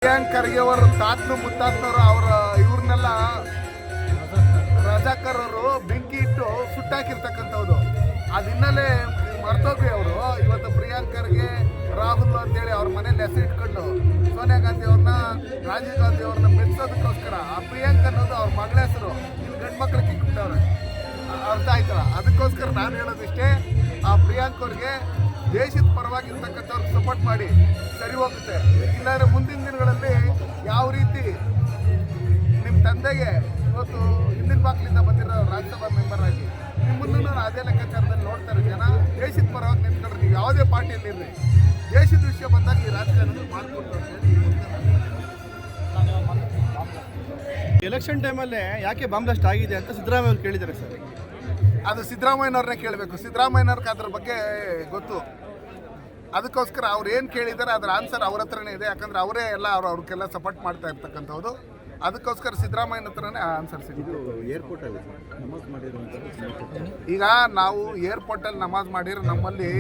ಪ್ರಿಯಾಂಕ್ ಖರ್ಗೆ ಅವರು ತಾತನು ಮುತ್ತಾತ್ನವರು ಅವರ ಇವ್ರನ್ನೆಲ್ಲ ರಜಾಕರ್ ಅವರು ಬೆಂಕಿ ಇಟ್ಟು ಸುಟ್ಟಾಕಿರ್ತಕ್ಕಂಥದ್ದು. ಅದ ಹಿನ್ನೆಲೆ ಮರ್ತೋಗ್ರಿ ಅವರು ಇವತ್ತು ಪ್ರಿಯಾಂಕ್ ಖರ್ಗೆ ರಾಹುಲ್ ಅಂತೇಳಿ ಅವ್ರ ಮನೇಲಿ ಹೆಸರು ಇಟ್ಕೊಂಡು ಸೋನಿಯಾ ಗಾಂಧಿ ಅವ್ರನ್ನ ರಾಜೀವ್ ಗಾಂಧಿ ಅವ್ರನ್ನ ಮೆಚ್ಚೋದಕ್ಕೋಸ್ಕರ ಆ ಪ್ರಿಯಾಂಕ್ ಅನ್ನೋದು ಅವ್ರ ಮಗಳ ಹೆಸರು ಇಲ್ಲಿ ಗಂಡು ಮಕ್ಳಿಗೆ ಇಟ್ಬಿಟ್ಟವ್ರೆ. ಅರ್ಥ ಆಯ್ತಲ್ಲ? ಅದಕ್ಕೋಸ್ಕರ ನಾನು ಹೇಳೋದಿಷ್ಟೇ, ಆ ಪ್ರಿಯಾಂಕ್ ಅವ್ರಿಗೆ ದೇಶದ ಪರವಾಗಿರ್ತಕ್ಕಂಥವ್ರಿಗೆ ಸಪೋರ್ಟ್ ಮಾಡಿ ಸರಿ ಹೋಗುತ್ತೆ. ಇಲ್ಲಾಂದರೆ ಮುಂದಿನ ದಿನಗಳಲ್ಲಿ ಯಾವ ರೀತಿ ನಿಮ್ಮ ತಂದೆಗೆ ಇವತ್ತು ಹಿಂದಿನ ಬಾಕ್ಲಿಂದ ಬಂದಿರೋ ರಾಜ್ಯಸಭಾ ಮೆಂಬರ್ ಆಗಿ ನಿಮ್ಮನ್ನು ಅದೇ ಲೆಕ್ಕಾಚಾರದಲ್ಲಿ ನೋಡ್ತಾರೆ ಜನ. ದೇಶದ ಪರವಾಗಿ ನಿಂತ್ಕೊಂಡ್ರೆ ನೀವು ಯಾವುದೇ ಪಾರ್ಟಿಯಲ್ಲಿರ್ರಿ, ದೇಶದ ವಿಷಯ ಬಂದಾಗ ಈ ರಾಜಕಾರಣದಲ್ಲಿ ಮಾಡ್ಕೊಡ್ತಾರೆ ಅಂತ ಹೇಳಿ ಎಲೆಕ್ಷನ್ ಟೈಮಲ್ಲೇ ಯಾಕೆ ಬಾಂಬ್ ಬ್ಲಾಸ್ಟ್ ಆಗಿದೆ ಅಂತ ಸಿದ್ದರಾಮಯ್ಯ ಅವರು ಕೇಳಿದ್ದಾರೆ ಸರ್. ಅದು ಸಿದ್ದರಾಮಯ್ಯನವ್ರನ್ನೇ ಕೇಳಬೇಕು. ಸಿದ್ದರಾಮಯ್ಯನವ್ರಿಗೆ ಅದ್ರ ಬಗ್ಗೆ ಗೊತ್ತು. ಅದಕ್ಕೋಸ್ಕರ ಅವ್ರು ಏನು ಕೇಳಿದ್ದಾರೆ ಅದರ ಆನ್ಸರ್ ಅವ್ರ ಹತ್ರನೇ ಇದೆ. ಯಾಕಂದರೆ ಅವರೇ ಎಲ್ಲ ಅವ್ರಿಗೆಲ್ಲ ಸಪೋರ್ಟ್ ಮಾಡ್ತಾ ಇರ್ತಕ್ಕಂಥದ್ದು. ಅದಕ್ಕೋಸ್ಕರ ಸಿದ್ದರಾಮಯ್ಯನ ಹತ್ರನೇ ಆನ್ಸರ್ ಸಿಗುತ್ತೆ. ಈಗ ನಾವು ಏರ್ಪೋರ್ಟಲ್ಲಿ ನಮಾಜ್ ಮಾಡಿದ್ರೆ ನಮ್ಮಲ್ಲಿ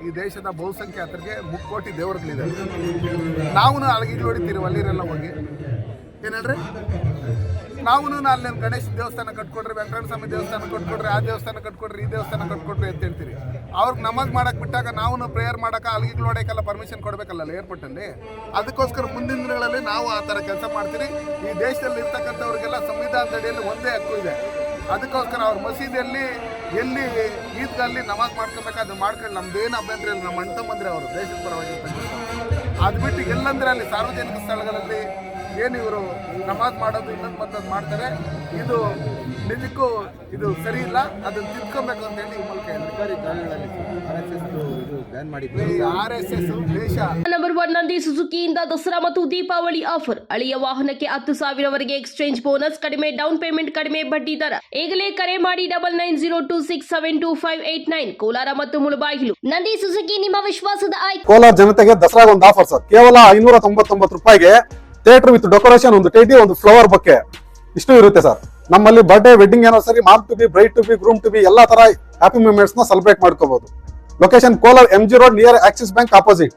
ಈ ದೇಶದ ಬಹುಸಂಖ್ಯಾತರಿಗೆ 3 ಕೋಟಿ ದೇವರುಗಳಿದೆ. ನಾವು ಅಲ್ಲಿಗೆ ಹೊಡಿತೀರಿ ಅಲ್ಲಿರೆಲ್ಲ ಹೋಗಿ ಏನು ಹೇಳ್ರಿ, ನಾವು ಅಲ್ಲಿ ಗಣೇಶ ದೇವಸ್ಥಾನ ಕಟ್ಕೊಡ್ರಿ, ವೆಂಕಟರಮಣ ಸ್ವಾಮಿ ದೇವಸ್ಥಾನ ಕಟ್ಕೊಡ್ರಿ, ಆ ದೇವಸ್ಥಾನ ಕಟ್ಕೊಡ್ರಿ, ಈ ದೇವಸ್ಥಾನ ಕಟ್ಕೊಡ್ರಿ ಅಂತ ಹೇಳ್ತೀರಿ. ಅವ್ರಿಗೆ ನಮಾಜ್ ಮಾಡಕ್ಕೆ ಬಿಟ್ಟಾಗ ನಾವು ಪ್ರೇಯರ್ ಮಾಡೋಕೆ ಅಲ್ಲಿಗೆ ನೋಡೋಕ್ಕೆಲ್ಲ ಪರ್ಮಿಷನ್ ಕೊಡಬೇಕಲ್ಲ ಏರ್ಪೋರ್ಟಲ್ಲಿ. ಅದಕ್ಕೋಸ್ಕರ ಮುಂದಿನ ದಿನಗಳಲ್ಲಿ ನಾವು ಆ ಥರ ಕೆಲಸ ಮಾಡ್ತೀರಿ. ಈ ದೇಶದಲ್ಲಿ ಇರ್ತಕ್ಕಂಥವ್ರಿಗೆಲ್ಲ ಸಂವಿಧಾನದ ಅಡಿಯಲ್ಲಿ ಒಂದೇ ಹಕ್ಕು ಇದೆ. ಅದಕ್ಕೋಸ್ಕರ ಅವ್ರ ಮಸೀದಿಯಲ್ಲಿ ಎಲ್ಲಿ ಈದ್ಗಲ್ಲಿ ನಮಾಜ್ ಮಾಡ್ಕೊಬೇಕು ಅದು ಮಾಡ್ಕೊಂಡು ನಮ್ದೇನು ಅಭ್ಯಂತರ ಇಲ್ಲ. ನಮ್ಮ ಅಣ್ಣ ಬಂದರೆ ಅವರು ದೇಶದ ಪರವಾಗಿರ್ತಕ್ಕಂಥ ಅದು ಬಿಟ್ಟು ಎಲ್ಲಂದ್ರೆ ಅಲ್ಲಿ ಸಾರ್ವಜನಿಕ ಸ್ಥಳಗಳಲ್ಲಿ ಏನು ಇವರು ನಮಾಜ್ ಮಾಡೋದು ಇನ್ನೊಂದು ಮತ್ತೊಂದು ಮಾಡ್ತಾರೆ. ಇದು ನಿಜಕ್ಕೂ ಇದು ಸರಿ ಇಲ್ಲ. ಅದನ್ನು ತಿಳ್ಕೊಬೇಕು ಅಂತ ಹೇಳಿ ಈ ಮೂಲಕ RSS ದೇಶ ನಂಬರ್ 1 ನಂದಿ ಸುಜುಕಿಯಿಂದ ದಸರಾ ಮತ್ತು ದೀಪಾವಳಿ ಆಫರ್. ಹಳೆಯ ವಾಹನಕ್ಕೆ 10,000ವರೆಗೆ ಎಕ್ಸ್ಚೇಂಜ್ ಬೋನಸ್, ಕಡಿಮೆ ಡೌನ್ ಪೇಮೆಂಟ್, ಕಡಿಮೆ ಬಡ್ಡಿ ದರ. ಈಗಲೇ ಕರೆ ಮಾಡಿ 9902672589. ಕೋಲಾರ ಮತ್ತು ಮುಳಬಾಗಿಲು. ನಂದಿ ಸುಜುಕಿ ನಿಮ್ಮ ವಿಶ್ವಾಸದ ಆಯ್ಕೆ. ಕೋಲಾರ ಜನತೆಗೆ ದಸರಾ ಒಂದು ಆಫರ್ ಸರ್. ಕೇವಲ 599 ರೂಪಾಯಿಗೆ ಥಿಯೇಟರ್ ವಿತ್ ಡೆಕೋರೇಷನ್, ಒಂದು ಟೇಟಿ, ಒಂದು ಫ್ಲವರ್ ಬೊಕ್ಕೆ ಇಷ್ಟು ಇರುತ್ತೆ ಸರ್. ನಮ್ಮಲ್ಲಿ birthday, wedding anniversary, mom to be, bride to be, groom to be ಎಲ್ಲಾ ತರ ಹ್ಯಾಪಿ ಮೂಮೆಂಟ್ಸ್ ನ ಸೆಲೆಬ್ರೇಟ್ ಮಾಡ್ಕೋಬಹುದು. Location Kolar MG road near axis bank opposite.